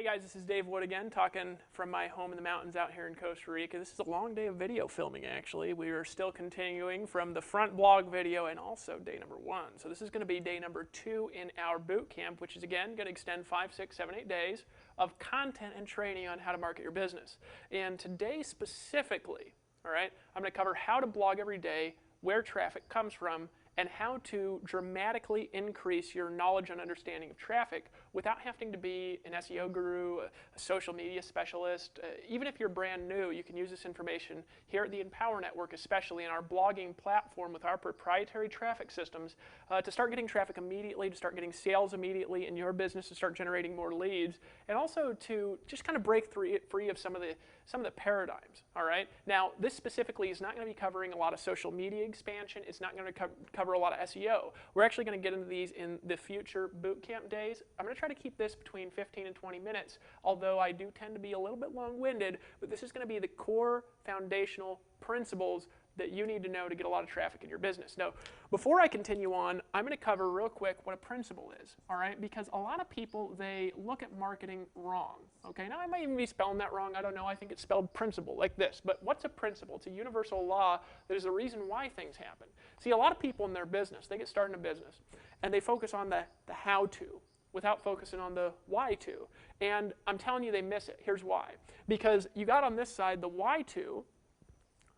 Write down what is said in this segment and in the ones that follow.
Hey guys, this is Dave Wood again, talking from my home in the mountains out here in Costa Rica. This is a long day of video filming, actually. We are still continuing from the front blog video and also day number 1. So this is going to be day number 2 in our boot camp, which is again going to extend 5, 6, 7, 8 days of content and training on how to market your business. And today specifically, all right, I'm going to cover how to blog every day, where traffic comes from, and how to dramatically increase your knowledge and understanding of traffic without having to be an SEO guru, a social media specialist. Even if you're brand new, you can use this information here at the Empower Network, especially in our blogging platform with our proprietary traffic systems, to start getting traffic immediately, to start getting sales immediately in your business, to start generating more leads, and also to just kind of break free of some of the paradigms. All right. Now, this specifically is not going to be covering a lot of social media expansion. It's not going to cover a lot of SEO. We're actually going to get into these in the future boot camp days. I'm going to try to keep this between 15 and 20 minutes, although I do tend to be a little bit long-winded, but this is going to be the core foundational principles that you need to know to get a lot of traffic in your business. Now, before I continue on, I'm going to cover real quick what a principle is, all right? Because a lot of people, they look at marketing wrong, okay? Now, I might even be spelling that wrong. I don't know. I think it's spelled principle like this. But what's a principle? It's a universal law that is the reason why things happen. See, a lot of people in their business, they get started in a business, and they focus on the how-to without focusing on the why-to. And I'm telling you, they miss it. Here's why. Because you got on this side the why-to,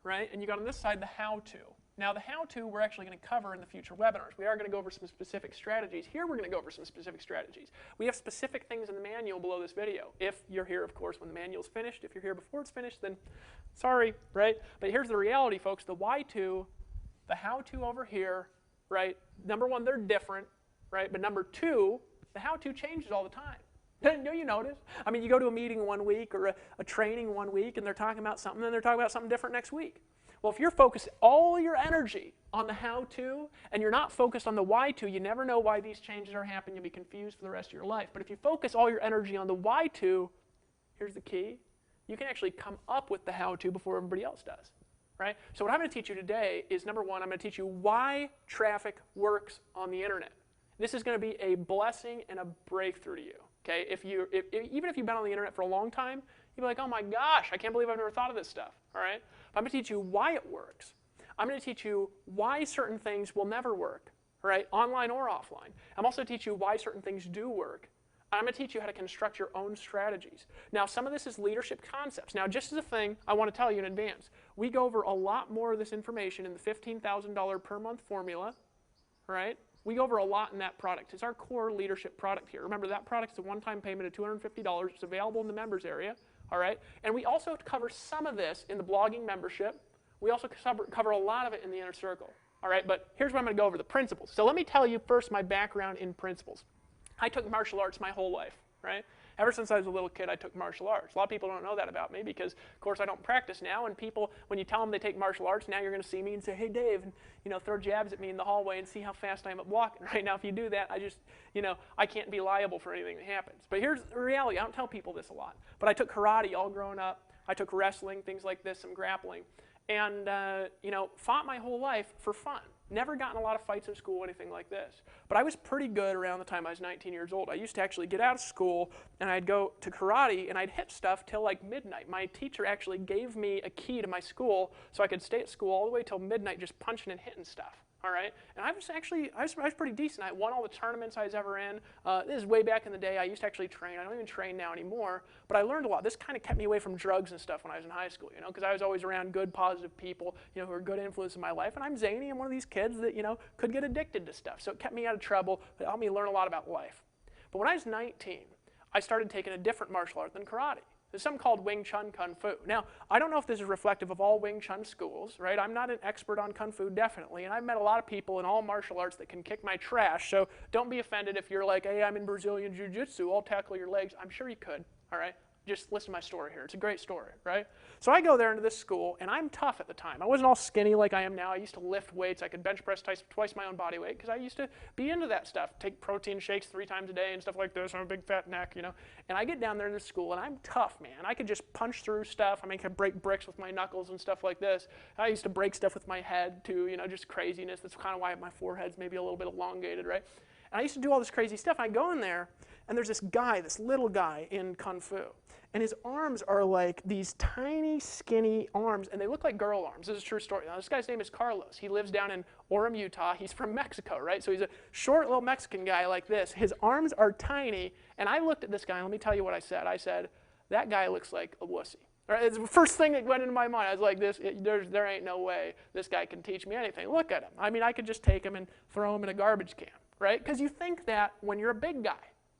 right? And you got on this side the how-to. Now, the how-to we're actually going to cover in the future webinars. We are going to go over some specific strategies. Here we're going to go over some specific strategies. We have specific things in the manual below this video. If you're here, of course, when the manual's finished. If you're here before it's finished, then sorry, right? But here's the reality, folks. The why-to, the how-to over here, right? Number one, they're different, right? But number two, the how-to changes all the time. Don't you notice? I mean, you go to a meeting one week or a training one week, and they're talking about something, and they're talking about something different next week. Well, if you're focused all your energy on the how-to, and you're not focused on the why-to, you never know why these changes are happening. You'll be confused for the rest of your life. But if you focus all your energy on the why-to, here's the key. You can actually come up with the how-to before everybody else does, right? So what I'm going to teach you today is, number one, I'm going to teach you why traffic works on the internet. This is going to be a blessing and a breakthrough to you. Okay, even if you've been on the internet for a long time, you'll be like, oh my gosh, I can't believe I've never thought of this stuff. All right? But I'm going to teach you why it works. I'm going to teach you why certain things will never work, right? Online or offline. I'm also going to teach you why certain things do work. I'm going to teach you how to construct your own strategies. Now, some of this is leadership concepts. Now, just as a thing, I want to tell you in advance, we go over a lot more of this information in the $15,000 per month formula, right? We go over a lot in that product. It's our core leadership product here. Remember, that product is a one-time payment of $250. It's available in the members area, all right? And we also cover some of this in the blogging membership. We also cover a lot of it in the inner circle, all right? But here's what I'm going to go over, the principles. So let me tell you first my background in principles. I took martial arts my whole life, right? Ever since I was a little kid, I took martial arts. A lot of people don't know that about me because, of course, I don't practice now. And people, when you tell them they take martial arts, now you're going to see me and say, hey, Dave, and, throw jabs at me in the hallway and see how fast I am at walking. Right now, if you do that, I can't be liable for anything that happens. But here's the reality. I don't tell people this a lot. But I took karate all growing up. I took wrestling, things like this, some grappling. And, fought my whole life for fun. Never gotten a lot of fights in school, anything like this. But I was pretty good around the time I was 19 years old. I used to actually get out of school, and I'd go to karate, and I'd hit stuff till like midnight. My teacher actually gave me a key to my school so I could stay at school all the way till midnight just punching and hitting stuff. All right, and I was pretty decent. I won all the tournaments I was ever in. This is way back in the day. I used to actually train. I don't even train now anymore, but I learned a lot. This kind of kept me away from drugs and stuff when I was in high school, because I was always around good, positive people, who were good influence in my life. And I'm zany. I'm one of these kids that, could get addicted to stuff. So it kept me out of trouble. It helped me learn a lot about life. But when I was 19, I started taking a different martial art than karate. There's something called Wing Chun Kung Fu. Now, I don't know if this is reflective of all Wing Chun schools, right? I'm not an expert on Kung Fu, definitely, and I've met a lot of people in all martial arts that can kick my trash, so don't be offended if you're like, hey, I'm in Brazilian Jiu-Jitsu, I'll tackle your legs. I'm sure you could, all right? Just listen to my story here. It's a great story, right? So I go there into this school, and I'm tough at the time. I wasn't all skinny like I am now. I used to lift weights. I could bench press twice my own body weight because I used to be into that stuff. Take protein shakes 3 times a day and stuff like this. I have a big fat neck, And I get down there in this school, and I'm tough, man. I could just punch through stuff. I could break bricks with my knuckles and stuff like this. I used to break stuff with my head, too, just craziness. That's kind of why my forehead's maybe a little bit elongated, right? And I used to do all this crazy stuff. I go in there, And there's this guy, this little guy in Kung Fu. And his arms are like these tiny, skinny arms, and they look like girl arms. This is a true story. Now, this guy's name is Carlos. He lives down in Orem, Utah. He's from Mexico, right? So he's a short little Mexican guy like this. His arms are tiny, and I looked at this guy, and let me tell you what I said. I said, that guy looks like a wussy. Right? It's the first thing that went into my mind. I was like, there ain't no way this guy can teach me anything. Look at him. I mean, I could just take him and throw him in a garbage can, right? Because you think that when you're a big guy,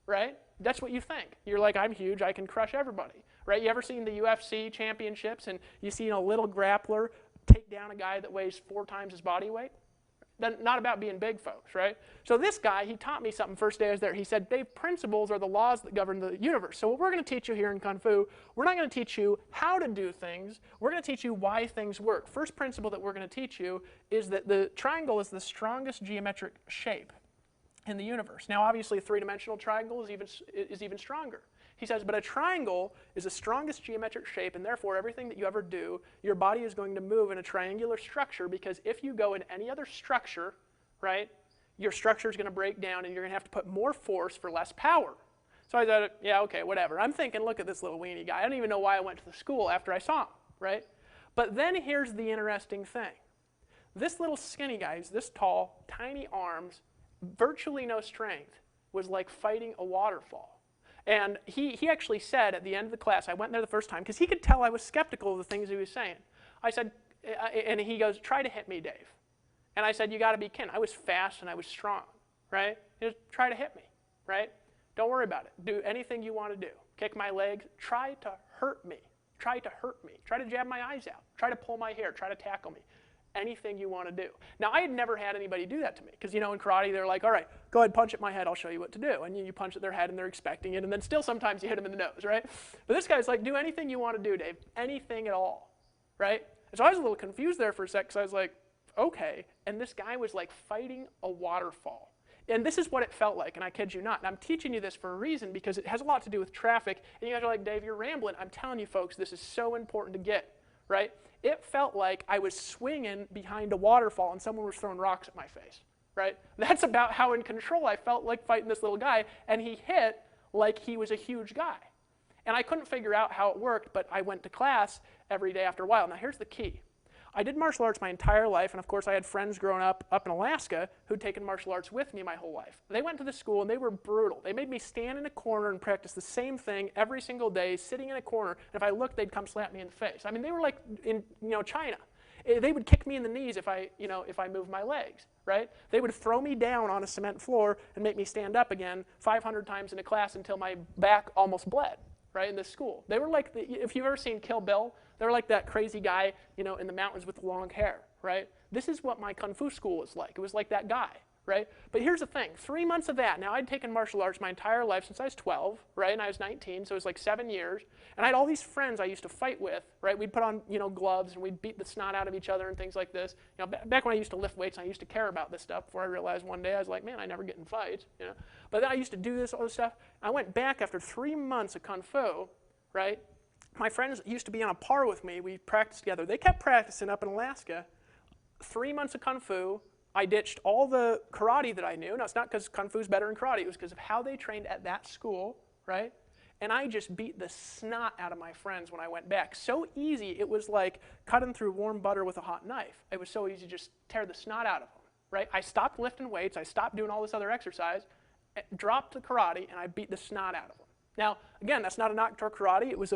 right? That's what you think. You're like, I'm huge, I can crush everybody, right? You ever seen the UFC championships and you see a little grappler take down a guy that weighs 4 times his body weight? That's not about being big, folks, right? So this guy, he taught me something first day I was there. He said, Dave, principles are the laws that govern the universe. So what we're going to teach you here in Kung Fu, we're not going to teach you how to do things. We're going to teach you why things work. First principle that we're going to teach you is that the triangle is the strongest geometric shape in the universe. Now, obviously, a 3-dimensional triangle is even stronger. He says, but a triangle is the strongest geometric shape, and therefore, everything that you ever do, your body is going to move in a triangular structure, because if you go in any other structure, right, your structure is going to break down, and you're going to have to put more force for less power. So I said, yeah, okay, whatever. I'm thinking, look at this little weenie guy. I don't even know why I went to the school after I saw him, right? But then here's the interesting thing. This little skinny guy, who's this tall, tiny arms, virtually no strength, was like fighting a waterfall. And he actually said at the end of the class, I went there the first time, because he could tell I was skeptical of the things he was saying. I said, and he goes, try to hit me, Dave. And I said, you got to be kidding. I was fast and I was strong, right? He goes, try to hit me, right? Don't worry about it. Do anything you want to do. Kick my legs. Try to hurt me. Try to hurt me. Try to jab my eyes out. Try to pull my hair. Try to tackle me. Anything you want to do. Now, I had never had anybody do that to me, because, you know, in karate, they're like, all right, go ahead, punch at my head, I'll show you what to do. And you punch at their head, and they're expecting it, and then still sometimes you hit them in the nose, right? But this guy's like, do anything you want to do, Dave, anything at all, right? And so I was a little confused there for a sec, because I was like, okay. And this guy was like fighting a waterfall. And this is what it felt like, and I kid you not. And I'm teaching you this for a reason, because it has a lot to do with traffic. And you guys are like, Dave, you're rambling. I'm telling you, folks, this is so important to get, right? It felt like I was swinging behind a waterfall and someone was throwing rocks at my face, right? That's about how in control I felt like fighting this little guy, and he hit like he was a huge guy. And I couldn't figure out how it worked, but I went to class every day after a while. Now, here's the key. I did martial arts my entire life, and of course I had friends growing up in Alaska who'd taken martial arts with me my whole life. They went to the school and they were brutal. They made me stand in a corner and practice the same thing every single day, sitting in a corner, and if I looked, they'd come slap me in the face. I mean, they were like in, China. They would kick me in the knees if I moved my legs, right? They would throw me down on a cement floor and make me stand up again 500 times in a class until my back almost bled, right, in this school. They were like, if you've ever seen Kill Bill, they were like that crazy guy, in the mountains with the long hair, right? This is what my Kung Fu school was like. It was like that guy, right? But here's the thing, 3 months of that. Now, I'd taken martial arts my entire life since I was 12, right? And I was 19, so it was like 7 years. And I had all these friends I used to fight with, right? We'd put on, gloves, and we'd beat the snot out of each other and things like this. Back when I used to lift weights, I used to care about this stuff before I realized one day I was like, man, I never get in fights, But then I used to do all this stuff. I went back after 3 months of Kung Fu, right? My friends used to be on a par with me. We practiced together. They kept practicing up in Alaska. 3 months of Kung Fu. I ditched all the karate that I knew. Now, it's not because Kung Fu's better than karate. It was because of how they trained at that school, right? And I just beat the snot out of my friends when I went back. So easy, it was like cutting through warm butter with a hot knife. It was so easy to just tear the snot out of them, right? I stopped lifting weights. I stopped doing all this other exercise, dropped the karate, and I beat the snot out of them. Now, again, that's not a knock toward karate. It was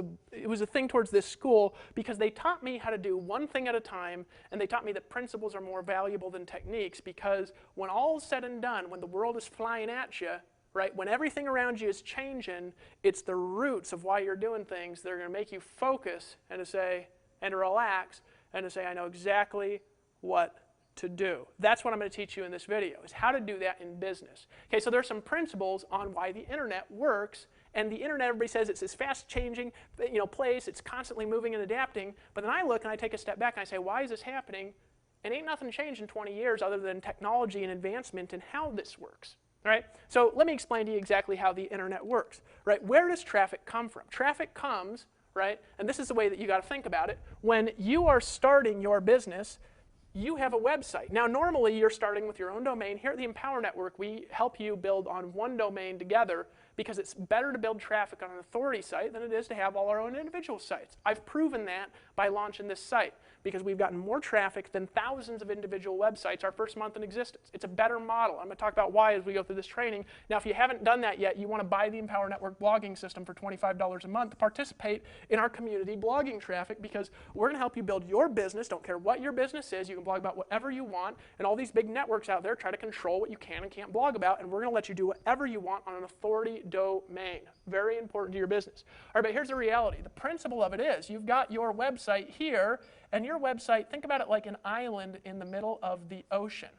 a thing towards this school, because they taught me how to do one thing at a time, and they taught me that principles are more valuable than techniques, because when all is said and done, when the world is flying at you, right, when everything around you is changing, it's the roots of why you're doing things that are going to make you focus and to relax, and to say, I know exactly what to do. That's what I'm going to teach you in this video, is how to do that in business. Okay, so there's some principles on why the internet works. And the internet, everybody says it's this fast-changing place. It's constantly moving and adapting. But then I look and I take a step back and I say, why is this happening? And ain't nothing changed in 20 years other than technology and advancement and how this works. Right? So let me explain to you exactly how the internet works. Right? Where does traffic come from? Traffic comes, right? And this is the way that you got to think about it. When you are starting your business, you have a website. Now, normally you're starting with your own domain. Here at the Empower Network, we help you build on one domain together, because it's better to build traffic on an authority site than it is to have all our own individual sites. I've proven that by launching this site, because we've gotten more traffic than thousands of individual websites our first month in existence. It's a better model. I'm going to talk about why as we go through this training. Now, if you haven't done that yet, you want to buy the Empower Network blogging system for $25 a month to participate in our community blogging traffic, because we're going to help you build your business. Don't care what your business is. You can blog about whatever you want, and all these big networks out there try to control what you can and can't blog about, and we're going to let you do whatever you want on an authority domain. Very important to your business. All right, but here's the reality. The principle of it is you've got your website here, and your website, think about it like an island in the middle of the ocean.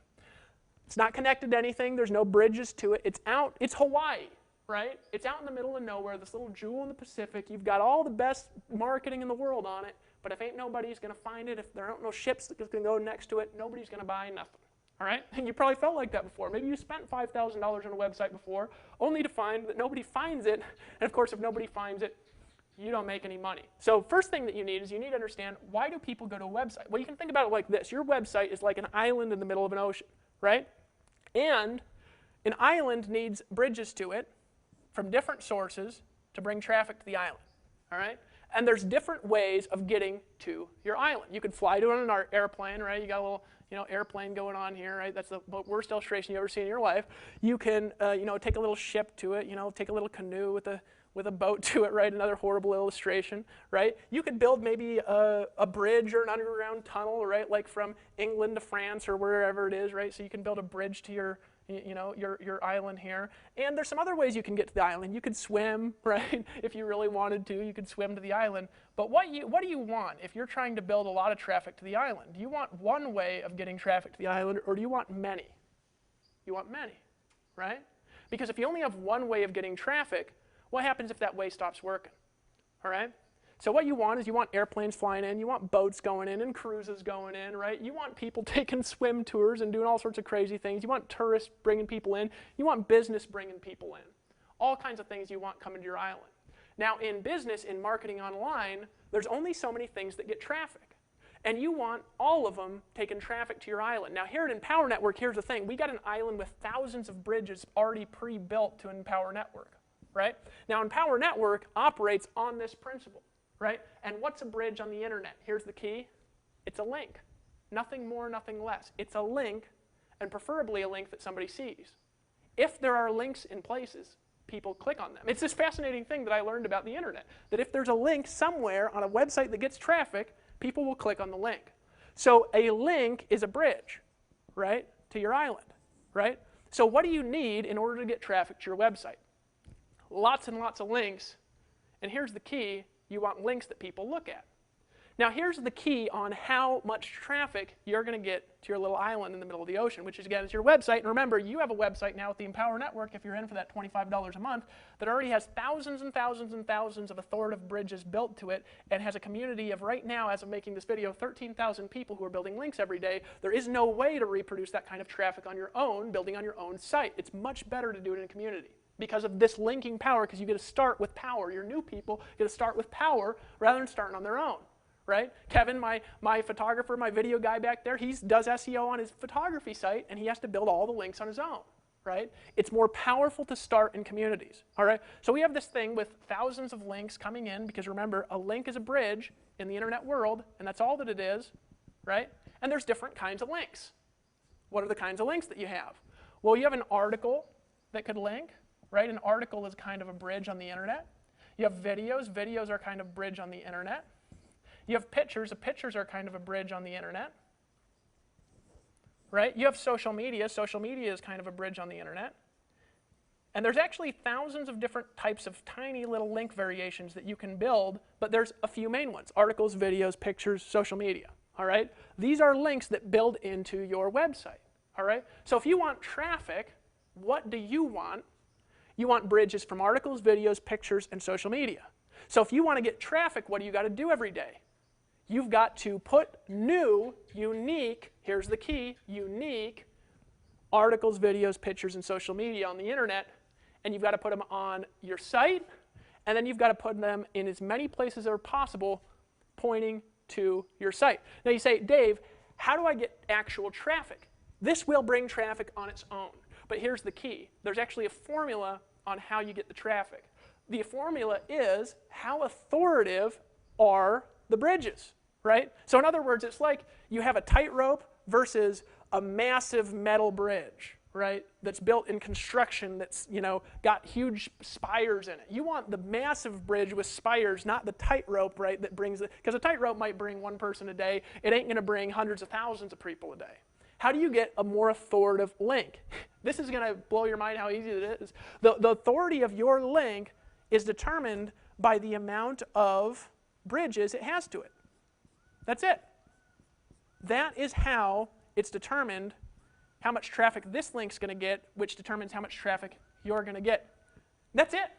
It's not connected to anything. There's no bridges to it. It's Hawaii, right? It's out in the middle of nowhere, this little jewel in the Pacific. You've got all the best marketing in the world on it, but if ain't nobody's going to find it, if there aren't no ships that can go next to it, nobody's going to buy nothing. All right? And you probably felt like that before. Maybe you spent $5,000 on a website before, only to find that nobody finds it. And of course, if nobody finds it, you don't make any money. So first thing that you need is you need to understand, why do people go to a website? Well, you can think about it like this. Your website is like an island in the middle of an ocean, right? And an island needs bridges to it from different sources to bring traffic to the island, all right? And there's different ways of getting to your island. You could fly to it on an airplane, right? You got a little airplane going on here, right? That's the worst illustration you ever see in your life. You can, take a little ship to it, take a little canoe with a boat to it, right? Another horrible illustration, right? You could build maybe a bridge or an underground tunnel, right? Like from England to France or wherever it is, right? So you can build a bridge to your island here. And there's some other ways you can get to the island. You could swim, right? If you really wanted to, you could swim to the island. But what do you want if you're trying to build a lot of traffic to the island? Do you want one way of getting traffic to the island, or do you want many? You want many, right? Because if you only have one way of getting traffic, what happens if that way stops working? All right? So what you want is you want airplanes flying in, you want boats going in and cruises going in, right? You want people taking swim tours and doing all sorts of crazy things. You want tourists bringing people in. You want business bringing people in. All kinds of things you want coming to your island. Now in business, in marketing online, there's only so many things that get traffic. And you want all of them taking traffic to your island. Now here at Empower Network, here's the thing. We got an island with thousands of bridges already pre-built to Empower Network. Right? Now, Empower Network operates on this principle, right? And what's a bridge on the internet? Here's the key. It's a link. Nothing more, nothing less. It's a link, and preferably a link that somebody sees. If there are links in places, people click on them. It's this fascinating thing that I learned about the internet, that if there's a link somewhere on a website that gets traffic, people will click on the link. So a link is a bridge, right, to your island, right? So what do you need in order to get traffic to your website? Lots and lots of links, and here's the key, you want links that people look at. Now here's the key on how much traffic you're going to get to your little island in the middle of the ocean, which is, again, is your website. And remember, you have a website now with the Empower Network, if you're in for that $25 a month, that already has thousands and thousands and thousands of authoritative bridges built to it, and has a community of, right now, as of making this video, 13,000 people who are building links every day. There is no way to reproduce that kind of traffic on your own, building on your own site. It's much better to do it in a community, because of this linking power, because you get to start with power. Your new people get to start with power rather than starting on their own, right? Kevin, my photographer, my video guy back there, he does SEO on his photography site, and he has to build all the links on his own, right? It's more powerful to start in communities, all right? So we have this thing with thousands of links coming in, because remember, a link is a bridge in the internet world, and that's all that it is, right? And there's different kinds of links. What are the kinds of links that you have? Well, you have an article that could link. Right? An article is kind of a bridge on the internet. You have videos. Videos are kind of a bridge on the internet. You have pictures. Pictures are kind of a bridge on the internet. Right? You have social media. Social media is kind of a bridge on the internet. And there's actually thousands of different types of tiny little link variations that you can build, but there's a few main ones: articles, videos, pictures, social media. All right? These are links that build into your website. All right? So if you want traffic, what do you want? You want bridges from articles, videos, pictures, and social media. So if you want to get traffic, what do you got to do every day? You've got to put new, unique, here's the key, unique articles, videos, pictures, and social media on the internet, and you've got to put them on your site, and then you've got to put them in as many places as possible pointing to your site. Now you say, Dave, how do I get actual traffic? This will bring traffic on its own. But here's the key. There's actually a formula on how you get the traffic. The formula is how authoritative are the bridges, right? So in other words, it's like you have a tightrope versus a massive metal bridge, right? That's built in construction that's, got huge spires in it. You want the massive bridge with spires, not the tightrope, right, that brings it, because a tightrope might bring one person a day. It ain't going to bring hundreds of thousands of people a day. How do you get a more authoritative link? This is going to blow your mind how easy it is. The authority of your link is determined by the amount of bridges it has to it. That's it. That is how it's determined how much traffic this link's going to get, which determines how much traffic you're going to get. That's it,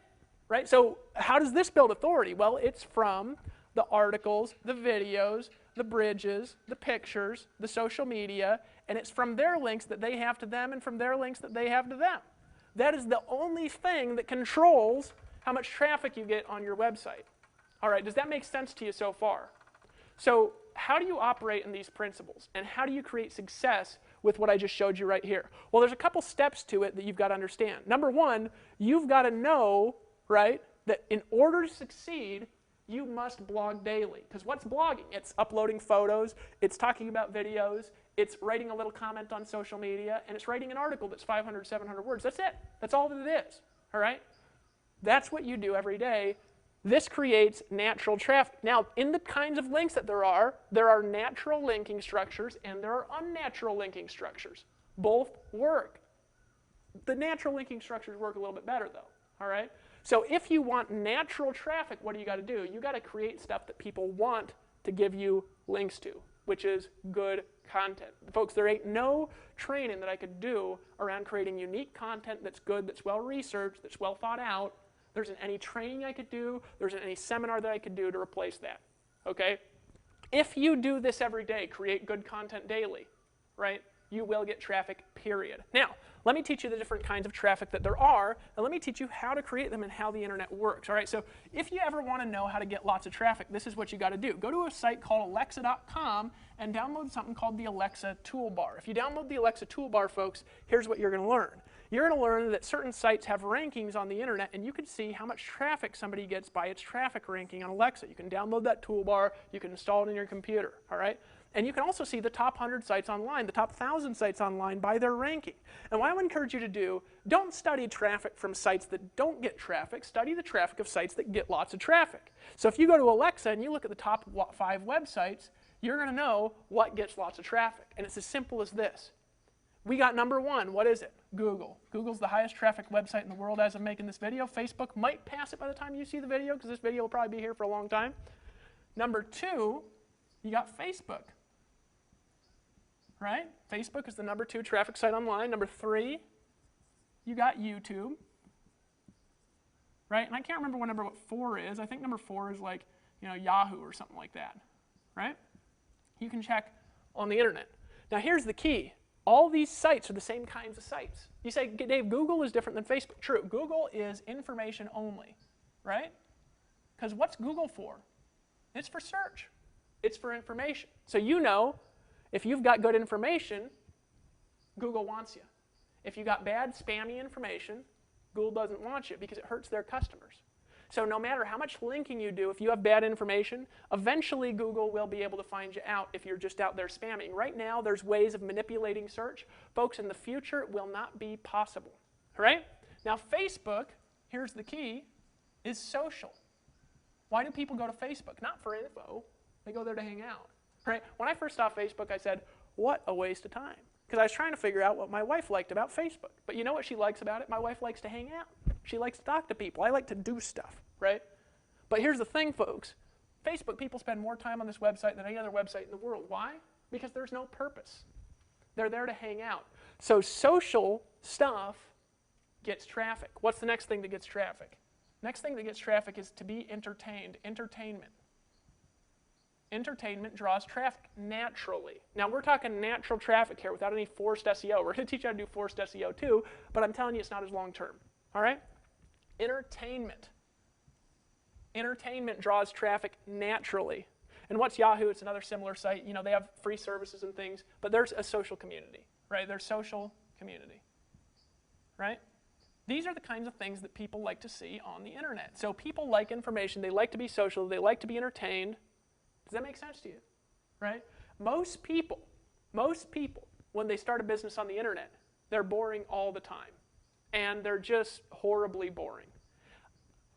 right? So how does this build authority? Well, it's from the articles, the videos, the bridges, the pictures, the social media, and it's from their links that they have to them and from their links that they have to them. That is the only thing that controls how much traffic you get on your website. All right, does that make sense to you so far? So how do you operate in these principles, and how do you create success with what I just showed you right here? Well, there's a couple steps to it that you've got to understand. Number one, you've got to know, right, that in order to succeed, you must blog daily. Because what's blogging? It's uploading photos, it's talking about videos, it's writing a little comment on social media, and it's writing an article that's 500, 700 words. That's it. That's all that it is. All right? That's what you do every day. This creates natural traffic. Now, in the kinds of links that there are natural linking structures and there are unnatural linking structures. Both work. The natural linking structures work a little bit better, though. All right? So if you want natural traffic, what do you got to do? You got to create stuff that people want to give you links to, which is good content. Folks, there ain't no training that I could do around creating unique content that's good, that's well researched, that's well thought out. There isn't any training I could do. There isn't any seminar that I could do to replace that. Okay? If you do this every day, create good content daily, right, you will get traffic, period. Now, let me teach you the different kinds of traffic that there are, and let me teach you how to create them and how the internet works. All right, so if you ever want to know how to get lots of traffic, this is what you got to do. Go to a site called alexa.com and download something called the Alexa Toolbar. If you download the Alexa Toolbar, folks, here's what you're going to learn. You're going to learn that certain sites have rankings on the internet, and you can see how much traffic somebody gets by its traffic ranking on Alexa. You can download that toolbar. You can install it in your computer. All right? And you can also see the top 100 sites online, the top 1,000 sites online by their ranking. And what I would encourage you to do, don't study traffic from sites that don't get traffic. Study the traffic of sites that get lots of traffic. So if you go to Alexa and you look at the top 5 websites, you're going to know what gets lots of traffic. And it's as simple as this. We got number 1. What is it? Google. Google's the highest traffic website in the world as of making this video. Facebook might pass it by the time you see the video, because this video will probably be here for a long time. Number 2, you got Facebook. Right? Facebook is the number 2 traffic site online. Number 3, you got YouTube. Right? And I can't remember what 4 is. I think number 4 is like, Yahoo or something like that. Right? You can check on the internet. Now here's the key. All these sites are the same kinds of sites. You say, Dave, Google is different than Facebook. True. Google is information only. Right? Because what's Google for? It's for search. It's for information. So if you've got good information, Google wants you. If you got bad, spammy information, Google doesn't want you because it hurts their customers. So no matter how much linking you do, if you have bad information, eventually Google will be able to find you out if you're just out there spamming. Right now, there's ways of manipulating search. Folks, in the future, it will not be possible. All right? Now, Facebook, here's the key, is social. Why do people go to Facebook? Not for info. They go there to hang out. Right? When I first saw Facebook, I said, what a waste of time. Because I was trying to figure out what my wife liked about Facebook. But you know what she likes about it? My wife likes to hang out. She likes to talk to people. I like to do stuff, right? But here's the thing, folks. Facebook, people spend more time on this website than any other website in the world. Why? Because there's no purpose. They're there to hang out. So social stuff gets traffic. What's the next thing that gets traffic? Next thing that gets traffic is to be entertained. Entertainment. Entertainment draws traffic naturally. Now, we're talking natural traffic here without any forced SEO. We're going to teach you how to do forced SEO too, but I'm telling you it's not as long term. All right? Entertainment. Entertainment draws traffic naturally. And what's Yahoo? It's another similar site. They have free services and things, but there's a social community, right? There's social community, right? These are the kinds of things that people like to see on the internet. So people like information, they like to be social, they like to be entertained. Does that make sense to you? Right? Most people, when they start a business on the internet, they're boring all the time. And they're just horribly boring.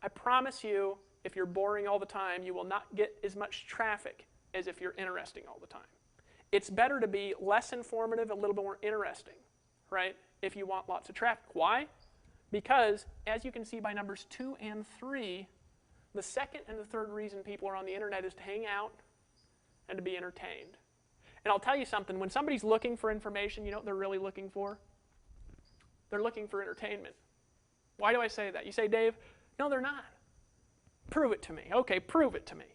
I promise you, if you're boring all the time, you will not get as much traffic as if you're interesting all the time. It's better to be less informative, a little bit more interesting, right, if you want lots of traffic. Why? Because, as you can see by numbers 2 and 3, the second and the third reason people are on the internet is to hang out and to be entertained. And I'll tell you something, when somebody's looking for information, you know what they're really looking for? They're looking for entertainment. Why do I say that? You say, Dave, no, they're not. Prove it to me. Okay, prove it to me.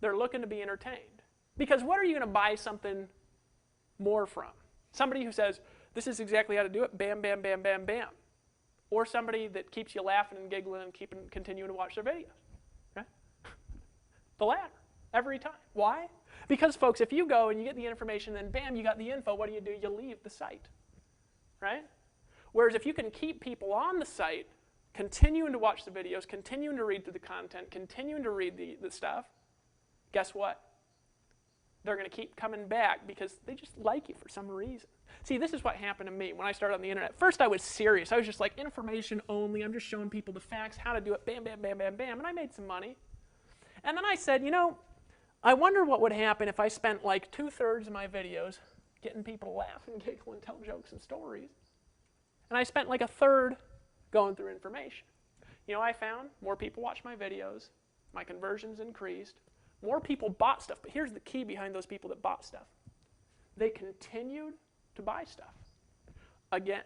They're looking to be entertained. Because what are you going to buy something more from? Somebody who says, this is exactly how to do it, bam, bam, bam, bam, bam. Or somebody that keeps you laughing and giggling and continuing to watch their videos. Right? The latter, every time. Why? Because, folks, if you go and you get the information and bam, you got the info, what do? You leave the site. Right? Whereas if you can keep people on the site, continuing to watch the videos, continuing to read through the content, continuing to read the stuff, guess what? They're going to keep coming back because they just like you for some reason. See, this is what happened to me when I started on the internet. First, I was serious. I was just like, information only. I'm just showing people the facts, how to do it, bam, bam, bam, bam, bam. And I made some money. And then I said, you know, I wonder what would happen if I spent like 2/3 of my videos getting people to laugh and giggle and tell jokes and stories. And I spent like 1/3 going through information. You know, I found more people watched my videos, my conversions increased, more people bought stuff. But here's the key behind those people that bought stuff. They continued to buy stuff again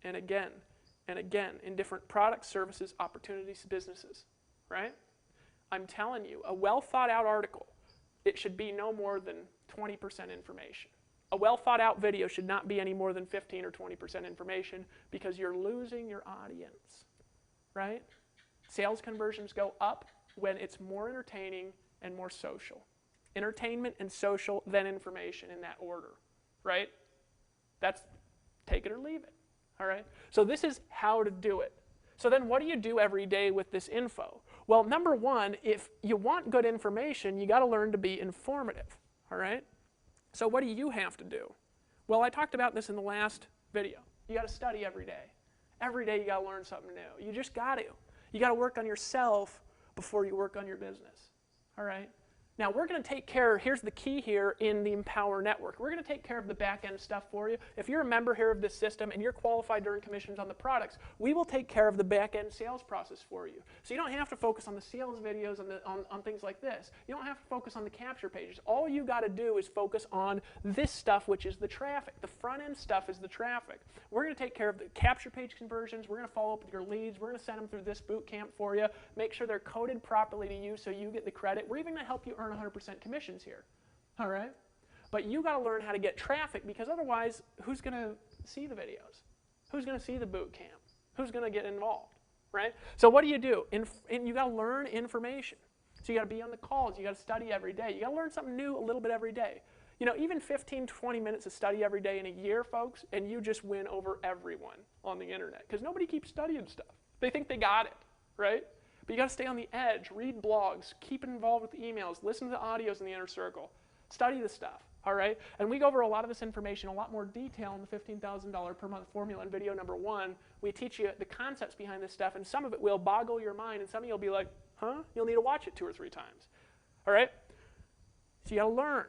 and again and again in different products, services, opportunities, businesses, right? I'm telling you, a well thought out article, it should be no more than 20% information. A well thought out video should not be any more than 15 or 20% information because you're losing your audience, right? Sales conversions go up when it's more entertaining and more social. Entertainment and social, then information in that order, right? That's take it or leave it, all right? So this is how to do it. So then what do you do every day with this info? Well, number one, if you want good information, you got to learn to be informative, all right? So what do you have to do? Well, I talked about this in the last video. You got to study every day. Every day you got to learn something new. You just got to. You got to work on yourself before you work on your business. All right? Now, we're going to take care, here's the key here in the Empower Network. We're going to take care of the back-end stuff for you. If you're a member here of this system and you're qualified to earn commissions on the products, we will take care of the back-end sales process for you. So you don't have to focus on the sales videos and on things like this. You don't have to focus on the capture pages. All you got to do is focus on this stuff, which is the traffic. The front-end stuff is the traffic. We're going to take care of the capture page conversions. We're going to follow up with your leads. We're going to send them through this boot camp for you. Make sure they're coded properly to you so you get the credit. We're even going to help you earn 100% commissions here, all right? But you got to learn how to get traffic because otherwise, who's going to see the videos? Who's going to see the boot camp? Who's going to get involved, right? So what do? You got to learn information. So you got to be on the calls. You got to study every day. You got to learn something new a little bit every day. You know, even 15, 20 minutes of study every day in a year, folks, and you just win over everyone on the internet because nobody keeps studying stuff. They think they got it, right? But you got to stay on the edge, read blogs, keep involved with emails, listen to the audios in the inner circle, study the stuff, all right? And we go over a lot of this information, a lot more detail in the $15,000 per month formula in video number 1. We teach you the concepts behind this stuff, and some of it will boggle your mind, and some of you will be like, huh? You'll need to watch it 2 or 3 times, all right? So you got to learn,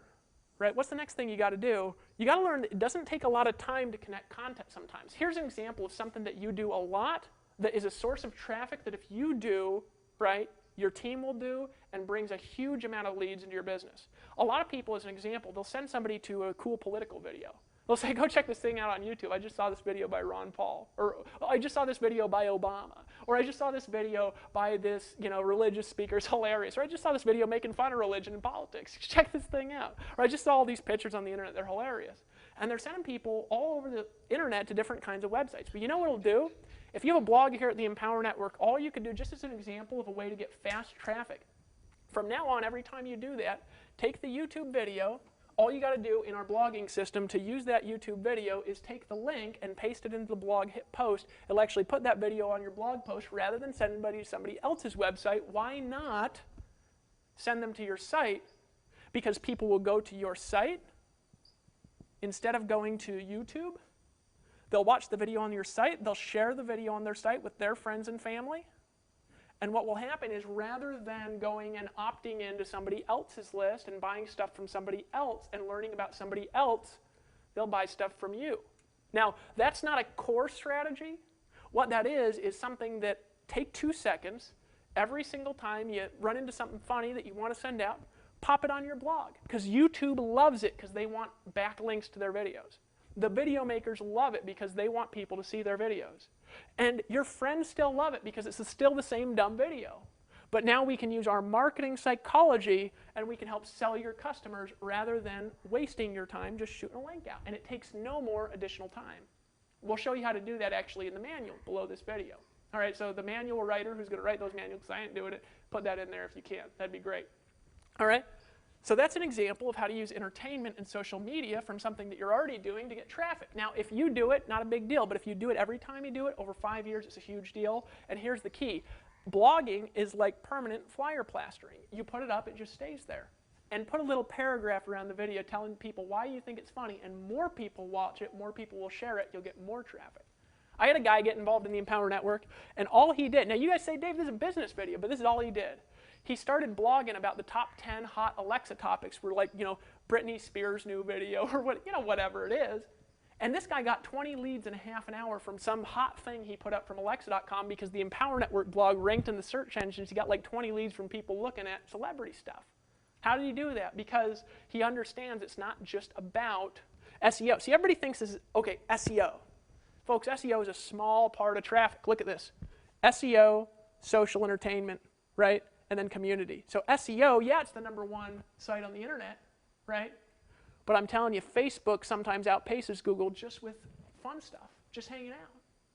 right? What's the next thing you got to do? You got to learn that it doesn't take a lot of time to connect content sometimes. Here's an example of something that you do a lot that is a source of traffic that if you do, right, your team will do and brings a huge amount of leads into your business. A lot of people, as an example, they'll send somebody to a cool political video. They'll say, go check this thing out on YouTube. I just saw this video by Ron Paul. Or I just saw this video by Obama. Or I just saw this video by this, religious speaker. It's hilarious. Or I just saw this video making fun of religion and politics. Check this thing out. Or I just saw all these pictures on the internet. They're hilarious. And they're sending people all over the internet to different kinds of websites. But you know what it'll do? If you have a blog here at the Empower Network, all you can do, just as an example of a way to get fast traffic, from now on, every time you do that, take the YouTube video, all you got to do in our blogging system to use that YouTube video is take the link and paste it into the blog, hit post. It'll actually put that video on your blog post rather than sending somebody to somebody else's website. Why not send them to your site? Because people will go to your site instead of going to YouTube. They'll watch the video on your site. They'll share the video on their site with their friends and family. And what will happen is rather than going and opting into somebody else's list and buying stuff from somebody else and learning about somebody else, they'll buy stuff from you. Now, that's not a core strategy. What that is something that take 2 seconds every single time you run into something funny that you want to send out, pop it on your blog. Because YouTube loves it because they want backlinks to their videos. The video makers love it because they want people to see their videos. And your friends still love it because it's still the same dumb video. But now we can use our marketing psychology and we can help sell your customers rather than wasting your time just shooting a link out. And it takes no more additional time. We'll show you how to do that actually in the manual below this video. All right, so the manual writer who's going to write those manuals, because I ain't doing it, put that in there if you can. That'd be great. All right, so that's an example of how to use entertainment and social media from something that you're already doing to get traffic. Now, if you do it, not a big deal, but if you do it every time you do it, over 5 years, it's a huge deal. And here's the key. Blogging is like permanent flyer plastering. You put it up, it just stays there. And put a little paragraph around the video telling people why you think it's funny, and more people watch it, more people will share it, you'll get more traffic. I had a guy get involved in the Empower Network, and all he did, now you guys say, Dave, this is a business video, but this is all he did. He started blogging about the top 10 hot Alexa topics, were like, Britney Spears' new video, or whatever it is. And this guy got 20 leads in a half an hour from some hot thing he put up from Alexa.com because the Empower Network blog ranked in the search engines. He got like 20 leads from people looking at celebrity stuff. How did he do that? Because he understands it's not just about SEO. See, everybody thinks this is, okay, SEO. Folks, SEO is a small part of traffic. Look at this. SEO, social entertainment, right? And then community. So SEO, yeah, it's the #1 site on the internet, right? But I'm telling you, Facebook sometimes outpaces Google just with fun stuff, just hanging out.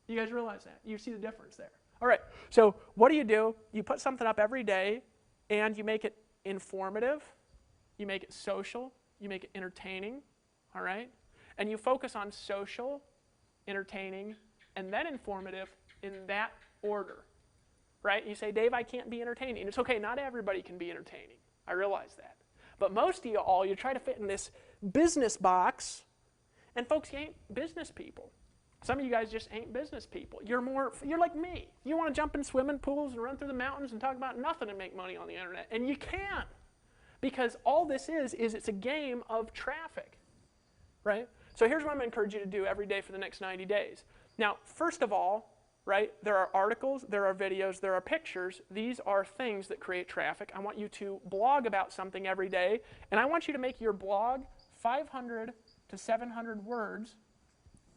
You guys realize that? You see the difference there. All right, so what do? You put something up every day, and you make it informative, you make it social, you make it entertaining, all right? And you focus on social, entertaining, and then informative in that order, right? You say, Dave, I can't be entertaining. It's okay, not everybody can be entertaining. I realize that. But most of you all, you try to fit in this business box, and folks, you ain't business people. Some of you guys just ain't business people. You're like me. You want to jump in swimming pools and run through the mountains and talk about nothing and make money on the internet, and you can't. Because all this is it's a game of traffic, right? So here's what I'm going to encourage you to do every day for the next 90 days. Now, first of all, right, there are articles, there are videos, there are pictures. These are things that create traffic. I want you to blog about something every day, and I want you to make your blog 500 to 700 words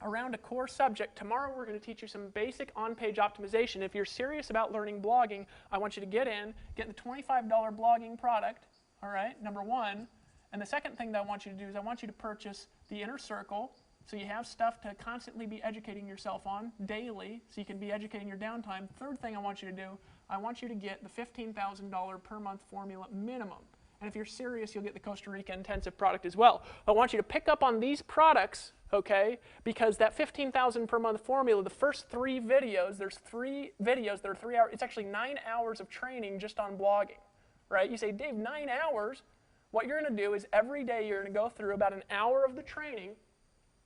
around a core subject. Tomorrow we're going to teach you some basic on-page optimization. If you're serious about learning blogging, I want you to get the $25 blogging product, all right, #1. And the second thing that I want you to do is I want you to purchase the Inner Circle, so you have stuff to constantly be educating yourself on daily, so you can be educating your downtime. Third thing I want you to do, I want you to get the $15,000 per month formula minimum. And if you're serious, you'll get the Costa Rica intensive product as well. I want you to pick up on these products, okay, because that $15,000 per month formula, the first 3 videos, there's 3 videos that are 3 hours. It's actually 9 hours of training just on blogging, right? You say, Dave, 9 hours? What you're going to do is every day you're going to go through about an hour of the training,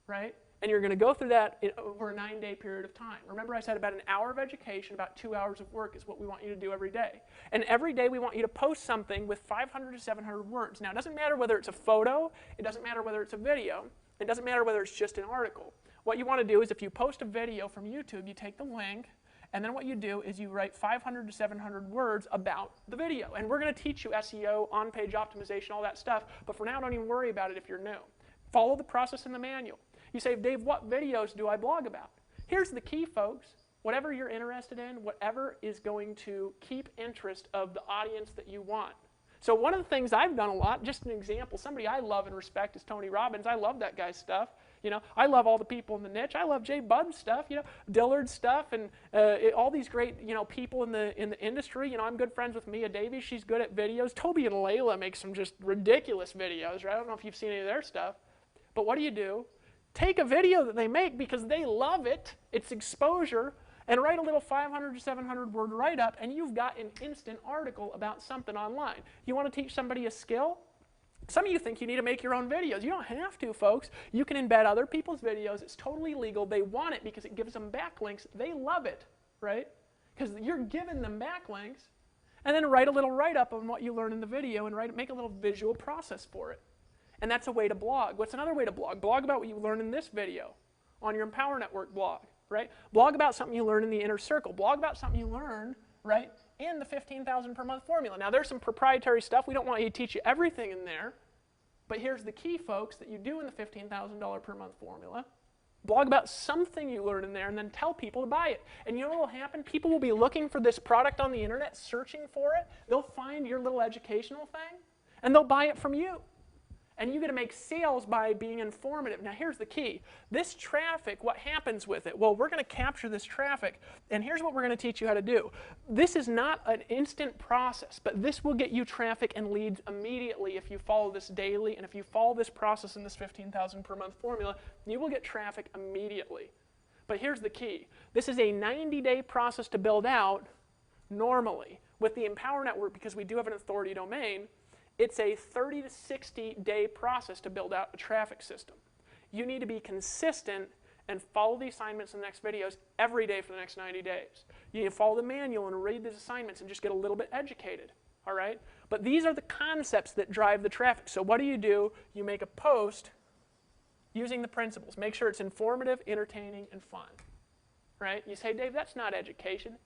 right? And you're going to go through that over a 9-day period of time. Remember I said about an hour of education, about 2 hours of work is what we want you to do every day. And every day we want you to post something with 500 to 700 words. Now, it doesn't matter whether it's a photo, it doesn't matter whether it's a video, it doesn't matter whether it's just an article. What you want to do is if you post a video from YouTube, you take the link, and then what you do is you write 500 to 700 words about the video. And we're going to teach you SEO, on-page optimization, all that stuff, but for now, don't even worry about it if you're new. Follow the process in the manual. You say, Dave, what videos do I blog about? Here's the key, folks. Whatever you're interested in, whatever is going to keep interest of the audience that you want. So one of the things I've done a lot, just an example, somebody I love and respect is Tony Robbins. I love that guy's stuff. You know, I love all the people in the niche. I love Jay Budd's stuff, you know, Dillard's stuff, and all these great, you know, people in the industry. You know, I'm good friends with Mia Davies. She's good at videos. Toby and Layla make some just ridiculous videos, right? I don't know if you've seen any of their stuff. But what do? Take a video that they make because they love it. It's exposure. And write a little 500 to 700 word write-up, and you've got an instant article about something online. You want to teach somebody a skill? Some of you think you need to make your own videos. You don't have to, folks. You can embed other people's videos. It's totally legal. They want it because it gives them backlinks. They love it, right? Because you're giving them backlinks. And then write a little write-up on what you learn in the video and make a little visual process for it. And that's a way to blog. What's another way to blog? Blog about what you learn in this video on your Empower Network blog. Right? Blog about something you learn in the inner circle. Blog about something you learn, right, in the 15,000 per month formula. Now, there's some proprietary stuff. We don't want you to teach you everything in there. But here's the key, folks, that you do in the $15,000 per month formula. Blog about something you learn in there and then tell people to buy it. And you know what will happen? People will be looking for this product on the internet, searching for it. They'll find your little educational thing, and they'll buy it from you. And you get to make sales by being informative. Now, here's the key. This traffic, what happens with it? Well, we're going to capture this traffic, and here's what we're going to teach you how to do. This is not an instant process, but this will get you traffic and leads immediately if you follow this daily, and if you follow this process in this 15,000 per month formula, you will get traffic immediately. But here's the key. This is a 90-day process to build out normally. With the Empower Network, because we do have an authority domain, it's a 30 to 60-day process to build out a traffic system. You need to be consistent and follow the assignments in the next videos every day for the next 90 days. You need to follow the manual and read these assignments and just get a little bit educated, all right? But these are the concepts that drive the traffic. So what do? You make a post using the principles. Make sure it's informative, entertaining, and fun, right? You say, Dave, that's not education.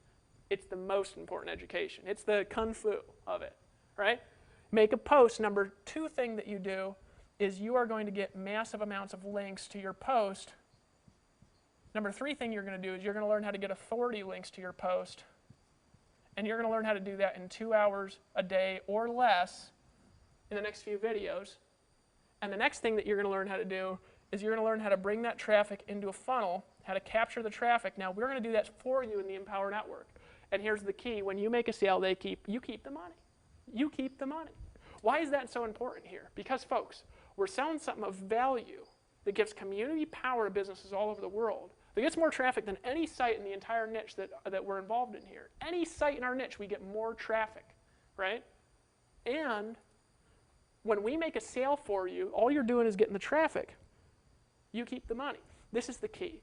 It's the most important education. It's the kung fu of it, right? Make a post. Number 2 thing that you do is you are going to get massive amounts of links to your post. Number 3 thing you're going to do is you're going to learn how to get authority links to your post. And you're going to learn how to do that in 2 hours a day or less in the next few videos. And the next thing that you're going to learn how to do is you're going to learn how to bring that traffic into a funnel, how to capture the traffic. Now, we're going to do that for you in the Empower Network. And here's the key. When you make a sale, you keep the money. You keep the money. Why is that so important here? Because, folks, we're selling something of value that gives community power to businesses all over the world, that gets more traffic than any site in the entire niche that we're involved in here. Any site in our niche, we get more traffic, right? And when we make a sale for you, all you're doing is getting the traffic. You keep the money. This is the key.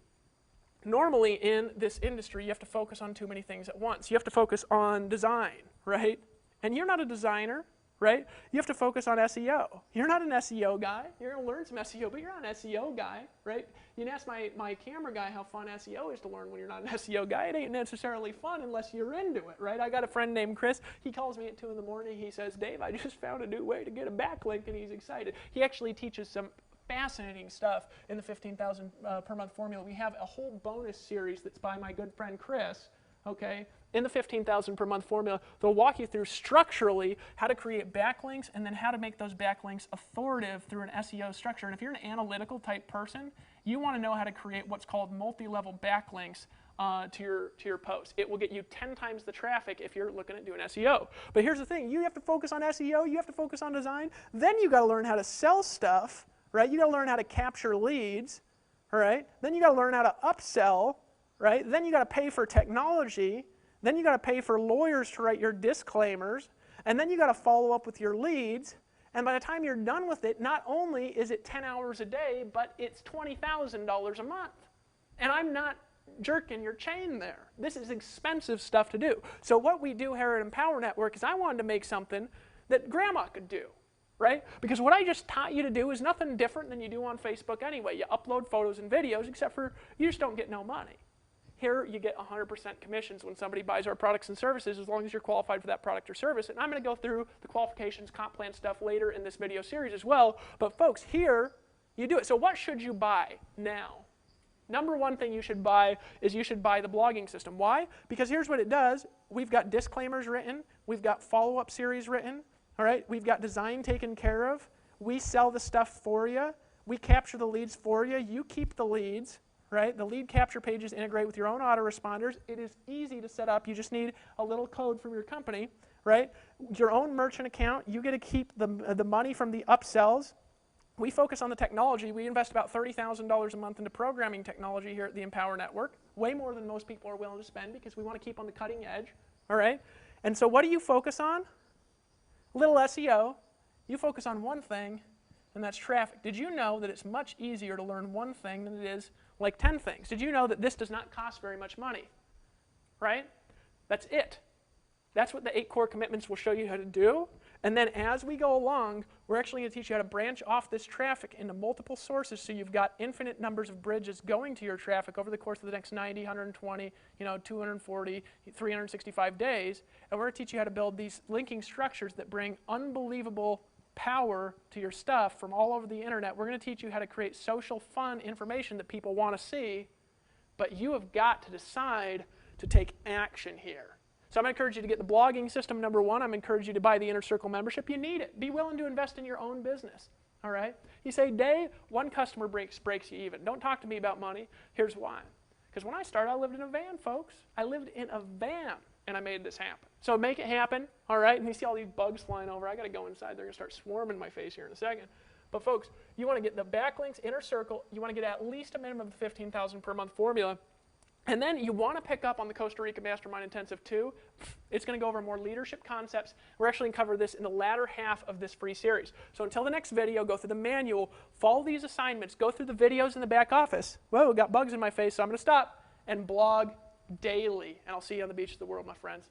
Normally in this industry, you have to focus on too many things at once. You have to focus on design, right? And you're not a designer, right? You have to focus on SEO. You're not an SEO guy. You're going to learn some SEO, but you're not an SEO guy, right? You can ask my camera guy how fun SEO is to learn when you're not an SEO guy. It ain't necessarily fun unless you're into it, right? I got a friend named Chris. He calls me at 2 in the morning. He says, Dave, I just found a new way to get a backlink, and he's excited. He actually teaches some fascinating stuff in the 15,000 per month formula. We have a whole bonus series that's by my good friend Chris, okay, in the 15,000 per month formula. They'll walk you through structurally how to create backlinks and then how to make those backlinks authoritative through an SEO structure. And if you're an analytical type person, you want to know how to create what's called multi-level backlinks to your post. It will get you 10 times the traffic if you're looking at doing SEO. But here's the thing, you have to focus on SEO, you have to focus on design, then you got to learn how to sell stuff, right? You got to learn how to capture leads, all right? Then you got to learn how to upsell, right? Then you got to pay for technology. Then you got to pay for lawyers to write your disclaimers. And then you got to follow up with your leads. And by the time you're done with it, not only is it 10 hours a day, but it's $20,000 a month. And I'm not jerking your chain there. This is expensive stuff to do. So what we do here at Empower Network is I wanted to make something that grandma could do, right? Because what I just taught you to do is nothing different than you do on Facebook anyway. You upload photos and videos, except for you just don't get no money. Here, you get 100% commissions when somebody buys our products and services as long as you're qualified for that product or service. And I'm going to go through the qualifications, comp plan stuff later in this video series as well. But folks, here, you do it. So what should you buy now? Number 1 thing you should buy is you should buy the blogging system. Why? Because here's what it does. We've got disclaimers written. We've got follow-up series written. All right? We've got design taken care of. We sell the stuff for you. We capture the leads for you. You keep the leads, right? The lead capture pages integrate with your own autoresponders. It is easy to set up. You just need a little code from your company, right? Your own merchant account, you get to keep the money from the upsells. We focus on the technology. We invest about $30,000 a month into programming technology here at the Empower Network, way more than most people are willing to spend because we want to keep on the cutting edge, all right? And so what do you focus on? A little SEO. You focus on one thing, and that's traffic. Did you know that it's much easier to learn one thing than it is like 10 things? Did you know that this does not cost very much money, right? That's it. That's what the 8 core commitments will show you how to do. And then as we go along, we're actually going to teach you how to branch off this traffic into multiple sources so you've got infinite numbers of bridges going to your traffic over the course of the next 90, 120, 240, 365 days. And we're going to teach you how to build these linking structures that bring unbelievable power to your stuff from all over the internet. We're going to teach you how to create social, fun information that people want to see, but you have got to decide to take action here. So I'm going to encourage you to get the blogging system, number 1. I'm going to encourage you to buy the Inner Circle membership. You need it. Be willing to invest in your own business, all right? You say, Dave, one customer breaks you even. Don't talk to me about money. Here's why. Because when I started, I lived in a van, folks. I lived in a van, and I made this happen. So make it happen, all right? And you see all these bugs flying over. I got to go inside. They're going to start swarming my face here in a second. But folks, you want to get the backlinks, Inner Circle. You want to get at least a minimum of $15,000 per month formula. And then you want to pick up on the Costa Rica Mastermind Intensive 2. It's going to go over more leadership concepts. We're actually going to cover this in the latter half of this free series. So until the next video, go through the manual, follow these assignments, go through the videos in the back office. Whoa, got bugs in my face, so I'm going to stop, and blog daily. And I'll see you on the beach of the world, my friends.